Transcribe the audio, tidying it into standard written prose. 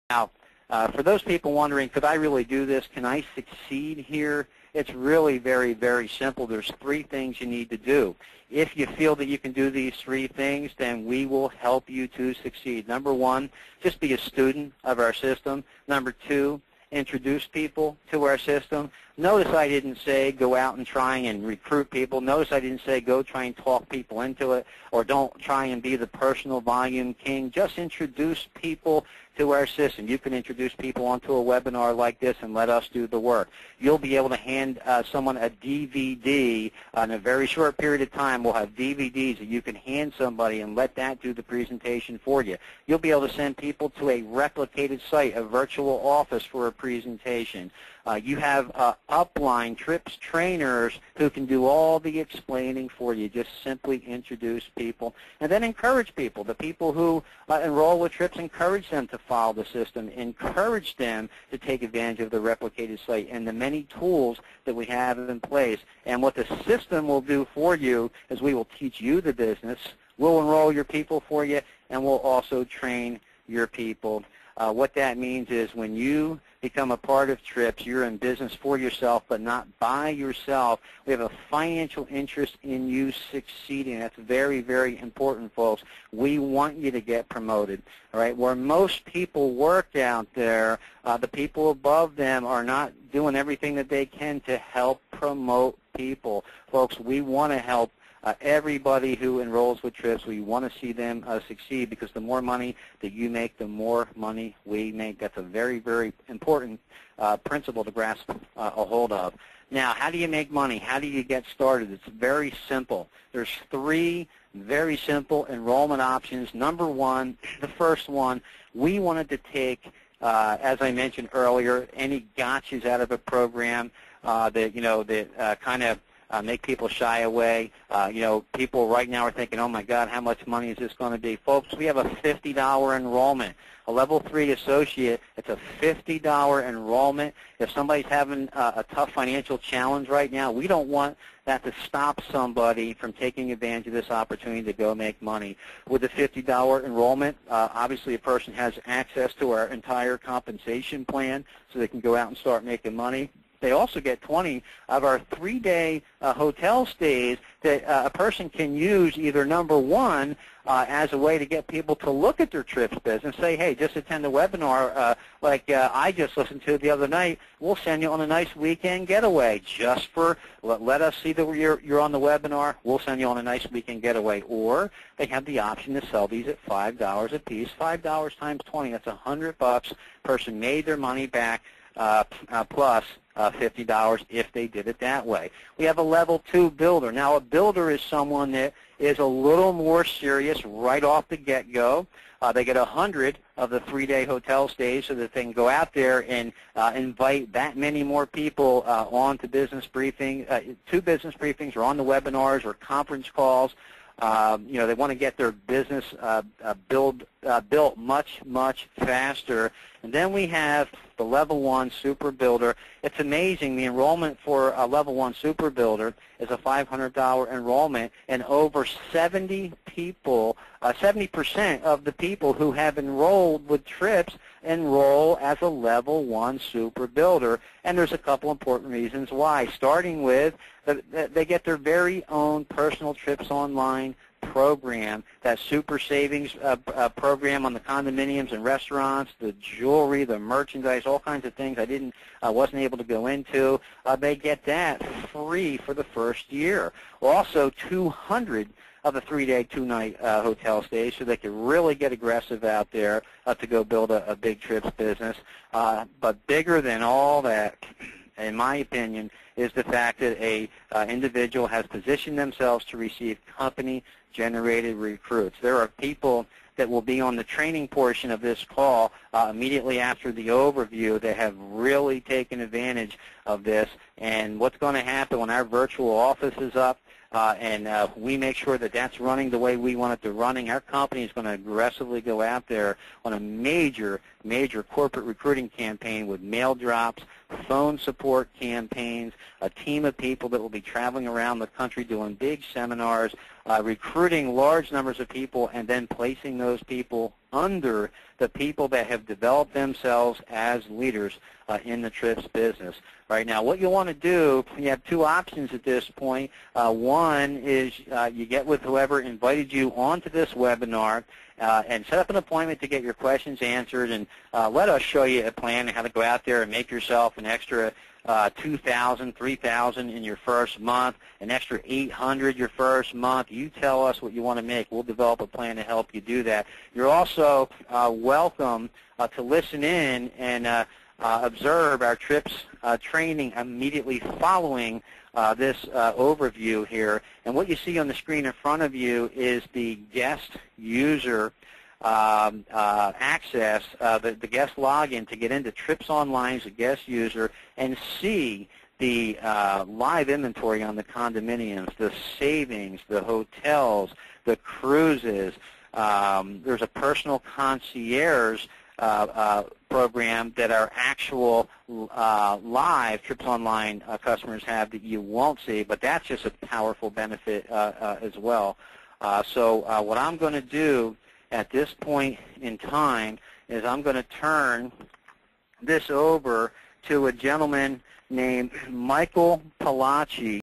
Now, for those people wondering, could I really do this? Can I succeed here? It's really very, very simple. There's 3 things you need to do. If you feel that you can do these 3 things, then we will help you to succeed. Number 1, just be a student of our system. Number 2, introduce people to our system. Notice I didn't say go out and try and recruit people. Notice I didn't say go try and talk people into it, or don't try and be the personal volume king. Just introduce people to our system. You can introduce people onto a webinar like this and let us do the work. You'll be able to hand someone a DVD in a very short period of time. We'll have DVDs that you can hand somebody and let that do the presentation for you. You'll be able to send people to a replicated site, a virtual office for a presentation. You have upline Trips trainers who can do all the explaining for you. Just simply introduce people and then encourage people. The people who enroll with Trips, encourage them to follow the system. Encourage them to take advantage of the replicated site and the many tools that we have in place. And what the system will do for you is we will teach you the business. We'll enroll your people for you, and we'll also train your people. What that means is when you become a part of Trips, you're in business for yourself, but not by yourself. We have a financial interest in you succeeding. That's very, very important, folks. We want you to get promoted. All right, where most people work out there, the people above them are not doing everything that they can to help promote people. Folks, we want to help everybody who enrolls with Trips. We want to see them succeed, because the more money that you make, the more money we make. That's a very, very important principle to grasp a hold of. Now, how do you make money? How do you get started? It's very simple. There's 3 very simple enrollment options. Number 1, the first one, we wanted to take, as I mentioned earlier, any gotchas out of a program that kind of make people shy away. People right now are thinking, oh my God, how much money is this going to be? Folks, we have a $50 enrollment. A level 3 associate, it's a $50 enrollment. If somebody's having a tough financial challenge right now, we don't want that to stop somebody from taking advantage of this opportunity to go make money. With the $50 enrollment, obviously a person has access to our entire compensation plan, so they can go out and start making money. They also get 20 of our 3-day hotel stays that a person can use either, number 1, as a way to get people to look at their Trips business, say, hey, just attend a webinar like I just listened to the other night. We'll send you on a nice weekend getaway just for, let us see that you're on the webinar. We'll send you on a nice weekend getaway. Or they have the option to sell these at $5 a piece. $5 times 20, that's $100. Person made their money back plus $50 if they did it that way. We have a level 2 builder. Now, a builder is someone that is a little more serious right off the get-go. They get 100 of the 3-day hotel stays so that they can go out there and invite that many more people on to business briefing, to business briefings, or on the webinars or conference calls. They want to get their business built much, much faster. And then we have the Level 1 Super Builder. It's amazing. The enrollment for a Level 1 Super Builder is a $500 enrollment, and over 70 people, 70% of the people who have enrolled with Trips enroll as a Level 1 Super Builder. And there's a couple important reasons why, starting with they get their very own personal Trips Online program, that super savings program on the condominiums and restaurants, the jewelry, the merchandise, all kinds of things I wasn't able to go into. They get that free for the first year. Also, 200 of the 3-day, 2-night hotel stays, so they can really get aggressive out there to go build a big Trips business. But bigger than all that, in my opinion, is the fact that a individual has positioned themselves to receive company-generated recruits. There are people that will be on the training portion of this call immediately after the overview that have really taken advantage of this. And what's going to happen when our virtual office is up, and we make sure that that's running the way we want it to running, our company is going to aggressively go out there on a major corporate recruiting campaign with mail drops, phone support campaigns, a team of people that will be traveling around the country doing big seminars, recruiting large numbers of people and then placing those people under the people that have developed themselves as leaders in the trips business. Right now, what you want to do, you have two options at this point. One is you get with whoever invited you onto this webinar and set up an appointment to get your questions answered, and let us show you a plan on how to go out there and make yourself an extra $2,000, $3,000 in your first month, an extra $800 your first month. You tell us what you want to make. We'll develop a plan to help you do that. You're also welcome to listen in and observe our TRIPS training immediately following this overview here. And what you see on the screen in front of you is the guest user access, the guest login to get into Trips Online as a guest user and see the live inventory on the condominiums, the savings, the hotels, the cruises. There's a personal concierge program that our actual live Trips Online customers have that you won't see, but that's just a powerful benefit as well. So what I'm going to do at this point in time is I'm going to turn this over to a gentleman named Michael Palacci.